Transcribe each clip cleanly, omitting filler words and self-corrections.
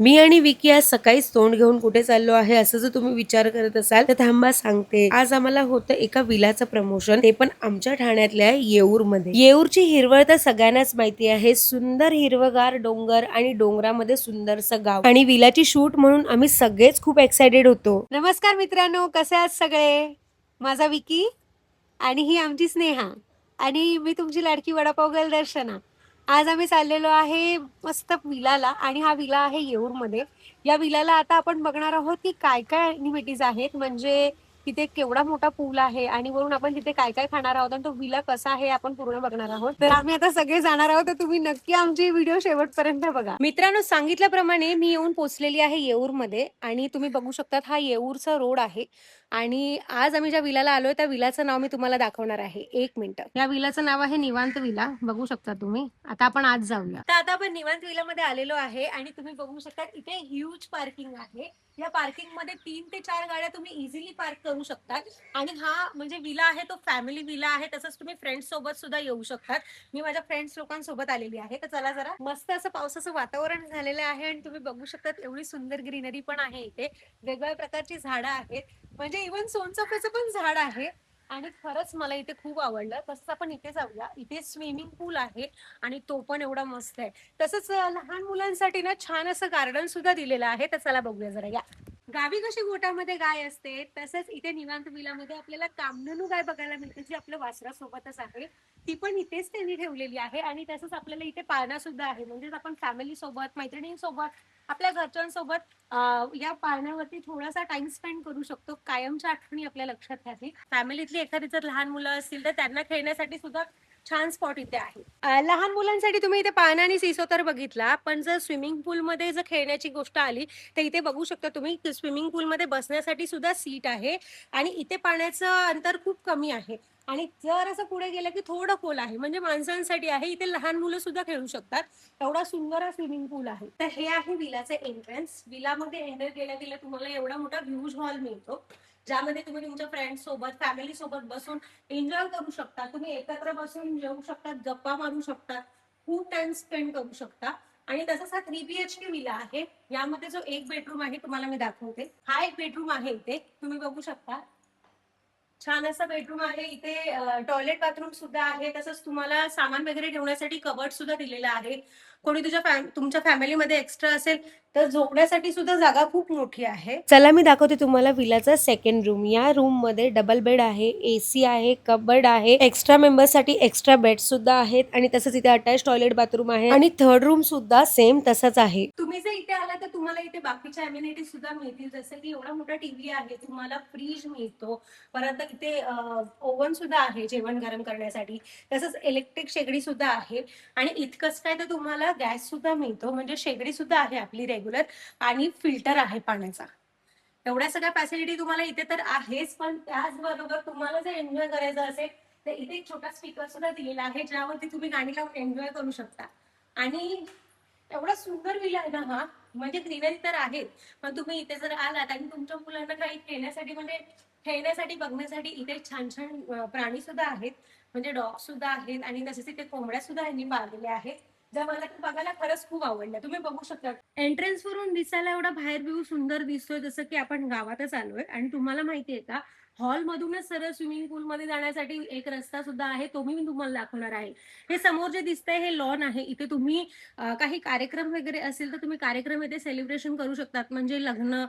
मी आणि विकी आज सकाळीच तोंड घेऊन कुठे चाललो आहे असं जर तुम्ही विचार करत असाल तर थांबा सांगते. आज आम्हाला होतं एका विलाचं प्रमोशन, ते पण आमच्या ठाण्यातल्या येऊर मध्ये. येऊरची हिरवळ तर सगळ्यांनाच माहिती आहे. सुंदर हिरवगार डोंगर आणि डोंगरामध्ये सुंदरसं गाव आणि विलाची शूट म्हणून आम्ही सगळेच खूप एक्साइटेड होतो. नमस्कार मित्रांनो, कसे आहात सगळे? माझा विकी आणि ही आमची स्नेहा आणि मी तुमची लाडकी वडापाव गर्ल दर्शना. आज आम्ही चाललेलो आहे मस्त विलाला आणि हा विला आहे येऊरमध्ये. या विलाला आता आपण बघणार आहोत की काय काय ॲक्टिव्हिटीज आहेत, म्हणजे तिथे केवढा मोठा पूल आहे आणि वरून आपण तिथे काय काय खाणार आहोत आणि तो विला कसा आहे आपण पूर्ण बघणार आहोत. तर आम्ही आता सगळे जाणार आहोत, तर तुम्ही नक्की आमची व्हिडिओ शेवटपर्यंत बघा. मित्रांनो, सांगितल्याप्रमाणे मी येऊन पोहोचलेली आहे येऊरमध्ये आणि तुम्ही बघू शकता हा येऊरचा रोड आहे आणि आज आम्ही ज्या विलाला आलोय त्या विलाचं नाव मी तुम्हाला दाखवणार आहे. 1 मिनिट. या विलाचं नाव आहे निवांत विला, बघू शकता तुम्ही. आता आपण आज जाऊया. तर आता आपण निवांत विलामध्ये आलेलो आहे आणि तुम्ही बघू शकता इथे ह्यूज पार्किंग आहे. या पार्किंग मध्ये 3 ते 4 गाड्या तुम्ही इझिली पार्क करू शकता आणि हा म्हणजे विला आहे तो फॅमिली विला आहे. तसंच तुम्ही फ्रेंड्स सोबत सुद्धा येऊ शकतात. मी माझ्या फ्रेंड्स लोकांसोबत आलेली आहे. तर चला जरा, मस्त असं पावसाचं वातावरण झालेलं आहे आणि तुम्ही बघू शकता एवढी सुंदर ग्रीनरी पण आहे इथे. वेगवेगळ्या प्रकारची झाडं आहेत, म्हणजे इव्हन सोनचाफ्याचं पण झाड आहे आणि खरंच मला इथे खूप आवडलं. तसंच आपण इथे जाऊया. इथे स्विमिंग पूल आहे आणि तो पण एवढा मस्त आहे. तसंच लहान मुलांसाठी ना छान असं गार्डन सुद्धा दिलेलं आहे. तर चला बघूया जरा या. गावी कशी गोठ्यामध्ये गाय असते तसंच इथे निवांत विलामध्ये आपल्याला कामधेनू गाय बघायला मिळते, जी आपल्या वासरासोबतच आहे. ती पण इथेच त्यांनी ठेवलेली आहे आणि तसंच आपल्याला इथे पाळणा सुद्धा आहे, म्हणजे आपण फॅमिली सोबत, मैत्रिणींसोबत, आपल्या घरच्यांसोबत या पाळण्यावरती थोडासा टाइम स्पेंड करू शकतो. कायमच्या आठवणी आपल्या लक्षात राहतील. फॅमिलीतली एखादी जर लहान मुलं असतील तर त्यांना खेळण्यासाठी सुद्धा छान स्पॉट इथे आहे. लहान मुलांसाठी तुम्ही इथे पाळणा आणि सिसो तर बघितला, पण जर स्विमिंग पूल मध्ये जर खेळण्याची गोष्ट आली तर इथे बघू शकता तुम्ही स्विमिंग पूल मध्ये बसण्यासाठी सुद्धा सीट आहे आणि इथे पाण्याचं अंतर खूप कमी आहे आणि जर असं पुढे गेलं की थोडं खोल आहे, म्हणजे माणसांसाठी आहे. इथे लहान मुलं सुद्धा खेळू शकतात. एवढा सुंदर हा स्विमिंग पूल आहे. तर हे आहे विलाचे एंट्रन्स. विलामध्ये एंटर केल्या तुम्हाला एवढा मोठा ह्यूज हॉल मिळतो, ज्यामध्ये तुम्ही तुमच्या फ्रेंड्स सोबत, फॅमिली सोबत बसून एन्जॉय करू शकता. तुम्ही एकत्र बसून जेवू शकता, गप्पा मारू शकता, खूप टाइम स्पेंड करू शकता. आणि तसंच हा 3 BHK विला आहे. यामध्ये जो एक बेडरूम आहे तुम्हाला मी दाखवते. हा एक बेडरूम आहे इथे, तुम्ही बघू शकता. छान असा बेडरूम आहे इथे. टॉयलेट बाथरूम सुद्धा आहे. तसंच तुम्हाला सामान वगैरे ठेवण्यासाठी कबर्ड सुद्धा दिलेला आहे. कोणी तुमच्या फॅमिलीमध्ये एक्स्ट्रा असेल तर झोपण्यासाठी सुद्धा जागा खूप मोठी आहे. चला मी दाखवते तुम्हाला विलाचा सेकंड रूम. या रूम मध्ये डबल बेड आहे, एसी आहे, कबर्ड आहे, एक्स्ट्रा मेंबर साठी एक्स्ट्रा बेड सुद्धा आहेत आणि तसंच इथे अटॅच टॉयलेट बाथरूम आहे आणि थर्ड रूम सुद्धा सेम तसंच आहे. तुम्ही जर इथे आला तर तुम्हाला इथे बाकीच्या अम्युनिटी सुद्धा मिळतील, जसं की एवढा मोठा टीव्ही आहे, तुम्हाला फ्रीज मिळतो, परत इथे ओव्हन सुद्धा आहे जेवण गरम करण्यासाठी, तसंच इलेक्ट्रिक शेगडी सुद्धा आहे आणि इतकंच काय तर तुम्हाला गॅस सुद्धा मिळतो, म्हणजे शेगडी सुद्धा आहे आपली रेग्युलर आणि फिल्टर आहे पाण्याचा. एवढ्या सगळ्या फॅसिलिटी तुम्हाला इथे तर आहेच, पण त्याचबरोबर तुम्हाला जर एन्जॉय करायचं असेल तर इथे एक छोटा स्पीकर सुद्धा दिलेला आहे, ज्यावरती तुम्ही गाणी लावून एन्जॉय करू शकता. आणि एवढा सुंदर विला आहे ना हा, म्हणजे ग्रीनरी तर आहे, पण तुम्ही इथे जर आलात आणि तुमच्या मुलांना काही खेळण्यासाठी, म्हणजे खेळण्यासाठी बघण्यासाठी इथे छान छान प्राणी सुद्धा आहेत, म्हणजे डॉग सुद्धा आहेत आणि तसेच इथे कोंबड्या सुद्धा यांनी पाळलेल्या आहेत, ज्या मला बघायला खरंच खूप आवडल्या. तुम्ही बघू शकता एंट्रन्स वरून दिसायला एवढा बाहेर व्ह्यू सुंदर दिसतोय, जसं की आपण गावातच आलोय. आणि तुम्हाला माहितीये का, हॉल मधूनच सरळ स्विमिंग पूल मध्ये जाण्यासाठी एक रस्ता सुद्धा आहे, तो मी तुम्हाला दाखवणार आहे. हे समोर जे दिसतंय हे लॉन आहे. इथे तुम्ही काही कार्यक्रम वगैरे असेल तर तुम्ही कार्यक्रम इथे सेलिब्रेशन करू शकतात, म्हणजे लग्न,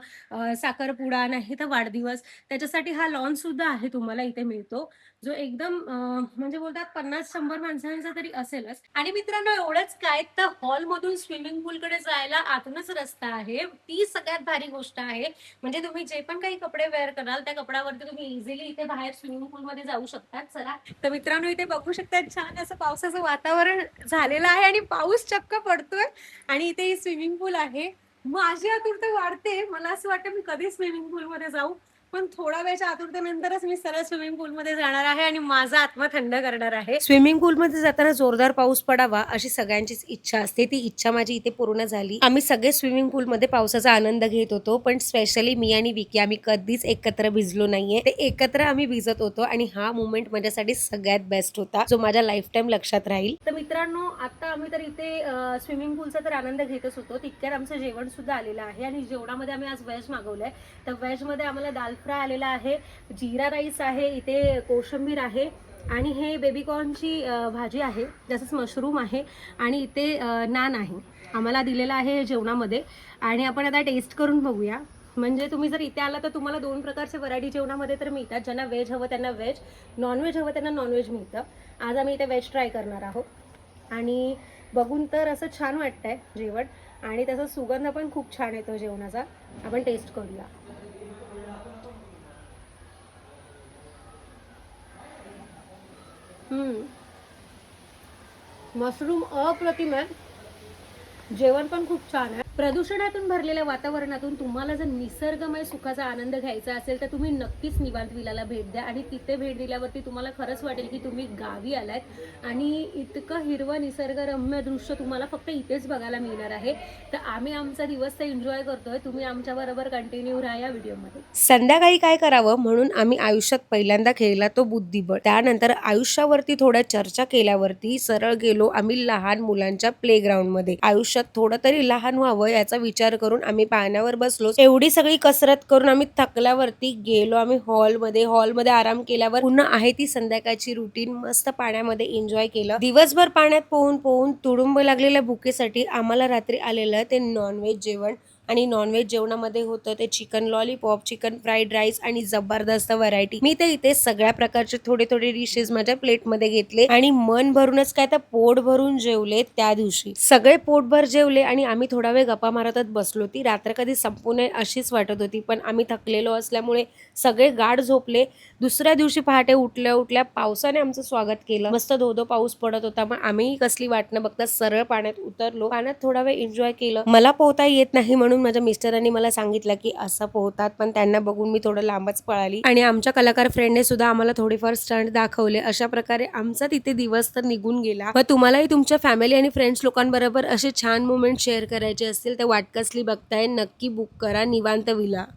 साखरपुडा, नाही तर वाढदिवस, त्याच्यासाठी हा लॉन सुद्धा आहे तुम्हाला इथे मिळतो, जो एकदम म्हणजे बोलतात 50-100 माणसांचा तरी असेलच. आणि मित्रांनो, एवढंच काय तर हॉल मधून स्विमिंग पूल कडे जायला आतूनच रस्ता आहे. ती सगळ्यात भारी गोष्ट आहे, म्हणजे तुम्ही जे पण काही कपडे वेअर कराल त्या कपड्यावरती तुम्ही इझिली इथे बाहेर स्विमिंग पूल मध्ये जाऊ शकतात. चला, तर मित्रांनो इथे बघू शकता छान असं पावसाचं वातावरण झालेलं आहे आणि पाऊस चक्क पडतोय आणि इथे ही स्विमिंग पूल आहे. माझी आतुरता वाढते, मला असं वाटतं मी कधी स्विमिंग पूल मध्ये जाऊ. पण थोडा वेळच्या आतुरतेनंतरच मी सरळ स्विमिंग पूल मध्ये जाणार आहे आणि माझा आत्मा थंड करणार आहे. स्विमिंग पूलमध्ये जाताना जोरदार पाऊस पडावा अशी सगळ्यांचीच इच्छा असते. ती इच्छा माझी इथे पूर्ण झाली. आम्ही सगळे स्विमिंग पूलमध्ये पावसाचा आनंद घेत होतो, पण स्पेशली मी आणि विकी आम्ही कधीच एकत्र भिजलो नाहीये. ते एकत्र आम्ही भिजत होतो आणि हा मोमेंट माझ्यासाठी सगळ्यात बेस्ट होता, जो माझ्या लाईफ टाइम लक्षात राहील. तर मित्रांनो, आता आम्ही तर इथे स्विमिंग पूलचा तर आनंद घेतच होतो, तितक्यात आमचं जेवण सुद्धा आलेलं आहे आणि जेवणामध्ये आम्ही आज व्हेज मागवलंय. तर व्हेज मध्ये आम्हाला दाल फ्राय आलेला आहे, जीरा राईस आहे, इथे कोशिंबीर आहे आणि हे बेबीकॉर्नची भाजी आहे, तसंच मशरूम आहे आणि इथे नान आहे आम्हाला दिलेला आहे जेवणामध्ये. आणि आपण आता टेस्ट करून बघूया. म्हणजे तुम्ही जर इथे आला तर तुम्हाला 2 प्रकारचे व्हरायटी जेवणामध्ये तर मिळतात. ज्यांना व्हेज हवं त्यांना व्हेज, नॉनव्हेज हवं त्यांना नॉनव्हेज मिळतं. आज आम्ही इथे व्हेज ट्राय करणार आहोत आणि बघून तर असं छान वाटतंय जेवण आणि त्याचा सुगंध पण खूप छान येतो जेवणाचा. आपण टेस्ट करूया. मशरूम अप्रतिम आहे, जेवण पण खूप छान आहे. प्रदूषणातून भरलेल्या वातावरणातून तुम्हाला जर निसर्गमय सुखाचा आनंद घ्यायचा असेल तर तुम्ही नक्कीच निवांत विलाला भेट द्या आणि तिथे भेट दिल्यावरती तुम्हाला खरंच वाटेल की तुम्ही गावी आलात आणि इतकं हिरवं निसर्गरम्य दृश्य तुम्हाला फक्त इथेच बघायला मिळणार आहे. तर आम्ही आमचा दिवस तर एन्जॉय करतोय, तुम्ही आमच्या बरोबर कंटिन्यू राहा या व्हिडिओमध्ये. संध्याकाळी काय करावं म्हणून आम्ही आयुष्यात पहिल्यांदा खेळला तो बुद्धिबळ. त्यानंतर आयुष्यावरती थोड्या चर्चा केल्यावरती सरळ गेलो आम्ही लहान मुलांच्या प्लेग्राऊंड मध्ये. आयुष्यात थोडं तरी लहान व्हावं याचा विचार करून आम्ही पाण्यावर बसलो. एवढी सगळी कसरत करून आम्ही थकल्यावरती गेलो आम्ही हॉलमध्ये आराम केल्यावर पुन्हा आहे ती संध्याकाळची रुटीन. मस्त पाण्यामध्ये एन्जॉय केलं. दिवसभर पाण्यात पोहून पोहून तुडुंब लागलेल्या भुकेसाठी आम्हाला रात्री आलेलं ते नॉनव्हेज जेवण. आणि नॉनव्हेज जेवणामध्ये होतं ते chicken lollipop, chicken fried rice आणि जबरदस्त व्हरायटी. मी तर इथे सगळ्या प्रकारचे थोडे थोडे डिशेस माझ्या प्लेटमध्ये घेतले आणि मन भरूनच काय तर पोट भरून जेवले. त्या दिवशी सगळे पोटभर जेवले आणि आम्ही थोडा वेळ गप्पा मारतच बसलो. ती रात्र कधी संपू नये अशीच वाटत होती, पण आम्ही थकलेलो असल्यामुळे सगळे गाढ झोपले. दुसऱ्या दिवशी पहाटे उठल्या पावसाने आमचं स्वागत केलं. मस्त धोधो पाऊस पडत होता, मग आम्ही कसली वाट न बघता सरळ पाण्यात उतरलो. पाण्यात थोडा वेळ एन्जॉय केलं. मला पोहता येत नाही म्हणून माझ्या मिस्टरांनी मला सांगितलं की असं पोहतात, पण त्यांना बघून मी थोडं लांबच पळाली आणि आमच्या कलाकार फ्रेंडने सुद्धा आम्हाला थोडेफार स्टंट दाखवले. अशा प्रकारे आमचा तिथे दिवस तर निघून गेला. मग तुम्हालाही तुमच्या फॅमिली आणि फ्रेंड्स लोकांबरोबर असे छान मोमेंट शेअर करायचे असतील तर वाट कसली बघताय, नक्की बुक करा निवांत विला.